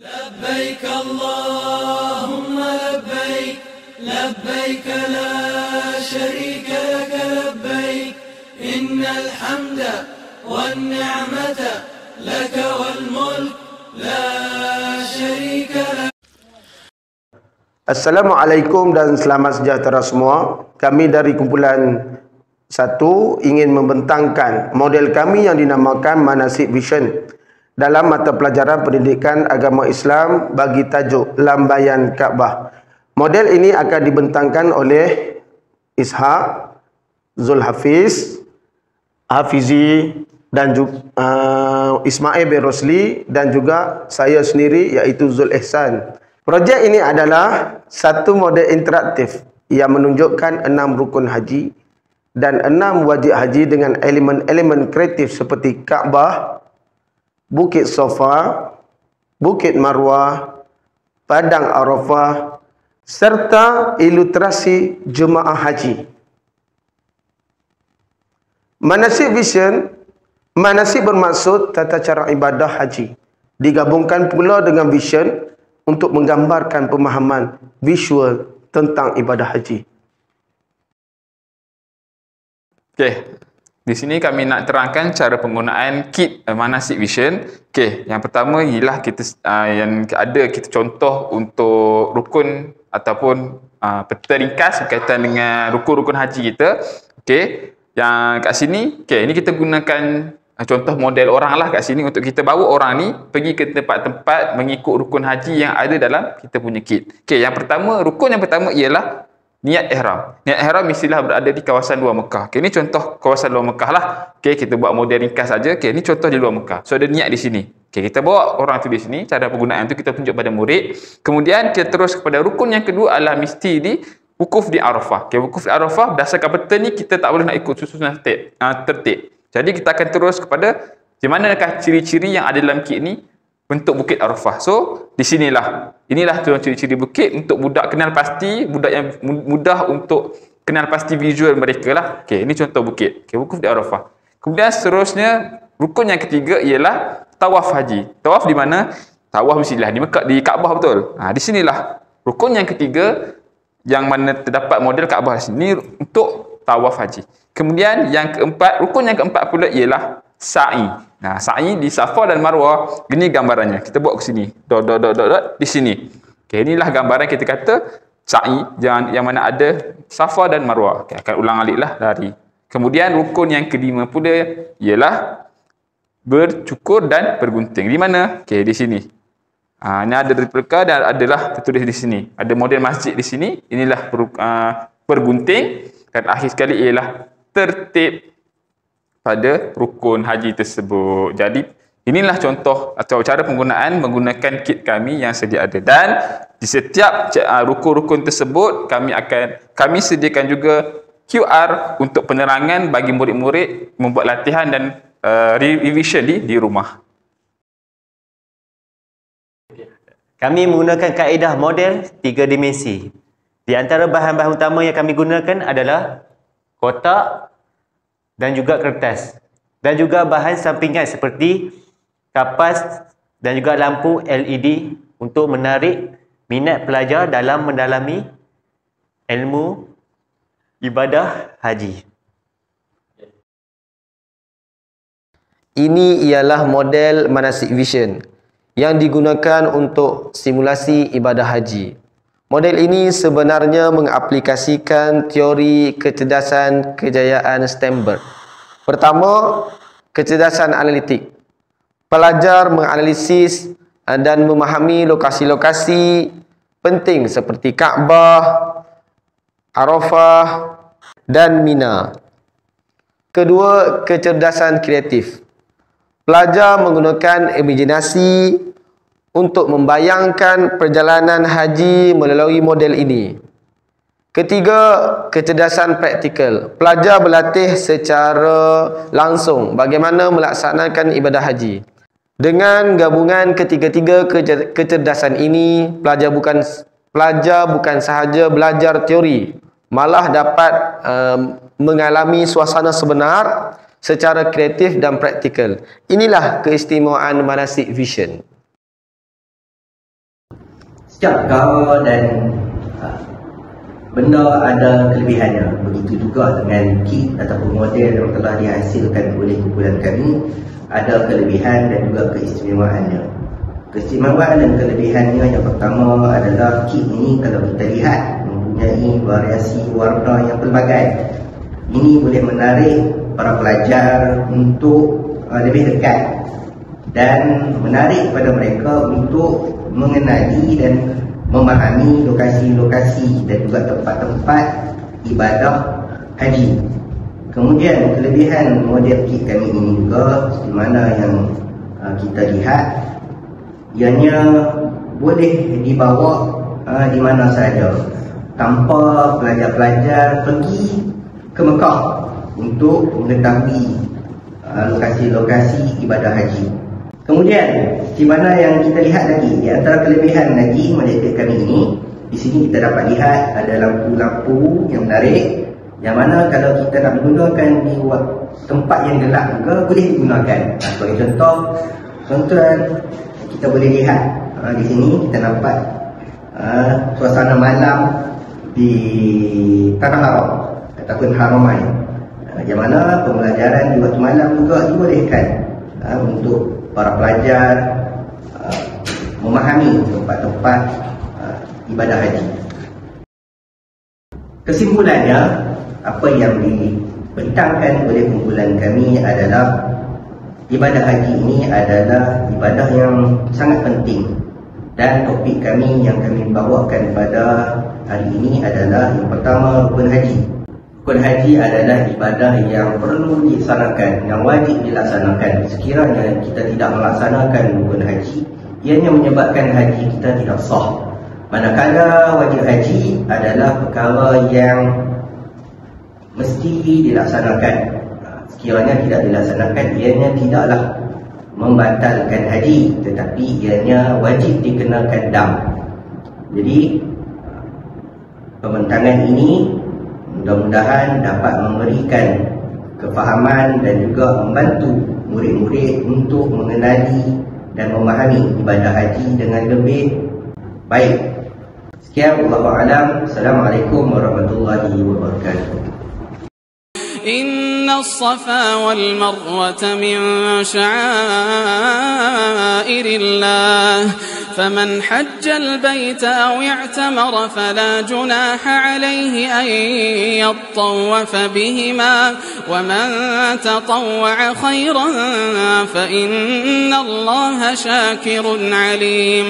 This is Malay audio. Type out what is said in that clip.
لبيك اللهم لبيك لبيك لا شريك لك لبيك إن الحمد والنعمة لك والملك لا شريك لك. Assalamualaikum dan selamat sejahtera semua. Kami dari kumpulan 1 ingin membentangkan model kami yang dinamakan Manasik Vision dalam mata pelajaran pendidikan agama Islam bagi tajuk Lambaian Kaabah. Model ini akan dibentangkan oleh Ishaq, Zulhafiz, Hafizi dan juga Ismail bin Rosli dan juga saya sendiri iaitu Zul Ihsan. Projek ini adalah satu model interaktif yang menunjukkan 6 rukun haji dan 6 wajib haji dengan elemen-elemen kreatif seperti Kaabah, Bukit Safa, Bukit Marwah, Padang Arafah serta ilustrasi jemaah haji. Manasik Vision, manasik bermaksud tata cara ibadah haji. Digabungkan pula dengan vision untuk menggambarkan pemahaman visual tentang ibadah haji. Okey. Di sini kami nak terangkan cara penggunaan kit Manasik Vision. Okey, yang pertama ialah kita yang ada kita contoh untuk rukun ataupun peta ringkas berkaitan dengan rukun-rukun haji kita. Okey, yang kat sini, okey, ini kita gunakan contoh model orang lah kat sini untuk kita bawa orang ni pergi ke tempat-tempat mengikut rukun haji yang ada dalam kita punya kit. Okey, rukun yang pertama ialah niat ihram. Niat ihram mestilah berada di kawasan luar Mekah. Okey, ini contoh kawasan luar Mekah lah. Okey, kita buat model ringkas saja. Okey, ini contoh di luar Mekah. So ada niat di sini. Okey, kita bawa orang tu di sini. Cara penggunaan tu kita tunjuk pada murid. Kemudian kita terus kepada rukun yang kedua adalah mesti di wukuf di Arafah. Okey, wukuf di Arafah berdasarkan peta ni kita tak boleh nak ikut susunan tertib. Jadi kita akan terus kepada di manakah ciri-ciri yang ada dalam kit ni bentuk Bukit Arafah. So, di sinilah. Inilah ciri-ciri bukit untuk budak kenal pasti, budak yang mudah untuk kenal pasti visual mereka lah. Okey, ini contoh bukit. Okey, wukuf di Arafah. Kemudian seterusnya, rukun yang ketiga ialah tawaf haji. Tawaf di mana? Tawaf mestilah di Mekah, di Kaabah betul. Di sinilah. Rukun yang ketiga yang mana terdapat model Kaabah di sini untuk tawaf haji. Kemudian yang keempat, rukun yang keempat pula ialah sa'i. Sa'i di Safa dan Marwah. Ini gambarannya. Kita buat ke sini. Di sini. Okey, inilah gambaran kita kata sa'i yang mana ada Safa dan Marwah. Okey, akan ulang aliklah dari. Kemudian rukun yang kelima pula ialah bercukur dan bergunting. Di mana? Okey, di sini. Ini ada replika dan adalah tertulis di sini. Ada model masjid di sini. Inilah bergunting dan akhir sekali ialah tertib pada rukun haji tersebut. Jadi inilah contoh atau cara penggunaan menggunakan kit kami yang sedia ada, dan di setiap rukun-rukun tersebut kami sediakan juga QR untuk penerangan bagi murid-murid membuat latihan dan revision di rumah. Kami menggunakan kaedah model 3 dimensi. Di antara bahan-bahan utama yang kami gunakan adalah kotak dan juga kertas, dan juga bahan sampingan seperti kapas dan juga lampu LED untuk menarik minat pelajar dalam mendalami ilmu ibadah haji. Ini ialah model Manasik Vision yang digunakan untuk simulasi ibadah haji. Model ini sebenarnya mengaplikasikan teori kecerdasan kejayaan Sternberg. Pertama, kecerdasan analitik. Pelajar menganalisis dan memahami lokasi-lokasi penting seperti Kaabah, Arafah dan Mina. Kedua, kecerdasan kreatif. Pelajar menggunakan imajinasi untuk membayangkan perjalanan haji melalui model ini. Ketiga, kecerdasan praktikal. Pelajar berlatih secara langsung bagaimana melaksanakan ibadah haji. Dengan gabungan ketiga-tiga kecerdasan ini, pelajar bukan sahaja belajar teori, malah dapat mengalami suasana sebenar secara kreatif dan praktikal. Inilah keistimewaan Manasik Vision. setiap perkara dan benda ada kelebihannya. Begitu juga dengan kit ataupun model yang telah dihasilkan oleh kumpulan kami, ada kelebihan dan juga keistimewaannya. Keistimewaan dan kelebihannya yang pertama adalah kit ini kalau kita lihat mempunyai variasi warna yang pelbagai. Ini boleh menarik para pelajar untuk lebih dekat dan menarik pada mereka untuk mengenali dan memahami lokasi-lokasi dan juga tempat-tempat ibadah haji. Kemudian kelebihan model kit kami ini juga di mana yang kita lihat, ianya boleh dibawa di mana sahaja tanpa pelajar-pelajar pergi ke Mekah untuk mengetahui lokasi-lokasi ibadah haji. Kemudian di mana yang kita lihat lagi, di antara kelebihan lagi model kit kami ini, di sini kita dapat lihat ada lampu-lampu yang menarik, yang mana kalau kita nak menggunakan di tempat yang gelap juga boleh digunakan. Sebagai contoh, tuan-tuan, kita boleh lihat di sini kita nampak suasana malam di Tanah Haram ataupun Haramain, yang mana pembelajaran di waktu malam juga dibolehkan untuk para pelajar memahami tempat-tempat ibadah haji. Kesimpulannya, apa yang dibentangkan oleh kumpulan kami adalah ibadah haji ini adalah ibadah yang sangat penting, dan topik kami yang kami bawakan pada hari ini adalah yang pertama, rukun haji. Rukun haji adalah ibadah yang perlu dilaksanakan, yang wajib dilaksanakan. Sekiranya kita tidak melaksanakan rukun haji, ianya menyebabkan haji kita tidak sah. Manakala wajib haji adalah perkara yang mesti dilaksanakan. Sekiranya tidak dilaksanakan, ianya tidaklah membatalkan haji, tetapi ianya wajib dikenakan dam. Jadi pembentangan ini mudah-mudahan dapat memberikan kefahaman dan juga membantu murid-murid untuk mengenali dan memahami ibadah haji dengan lebih baik. Sekian, wallahu a'lam. Assalamualaikum warahmatullahi wabarakatuh. إن الصفا والمروة من شعائر الله فمن حج البيت أو اعتمر فلا جناح عليه أن يطوف بهما ومن تطوع خيرا فإن الله شاكر عليم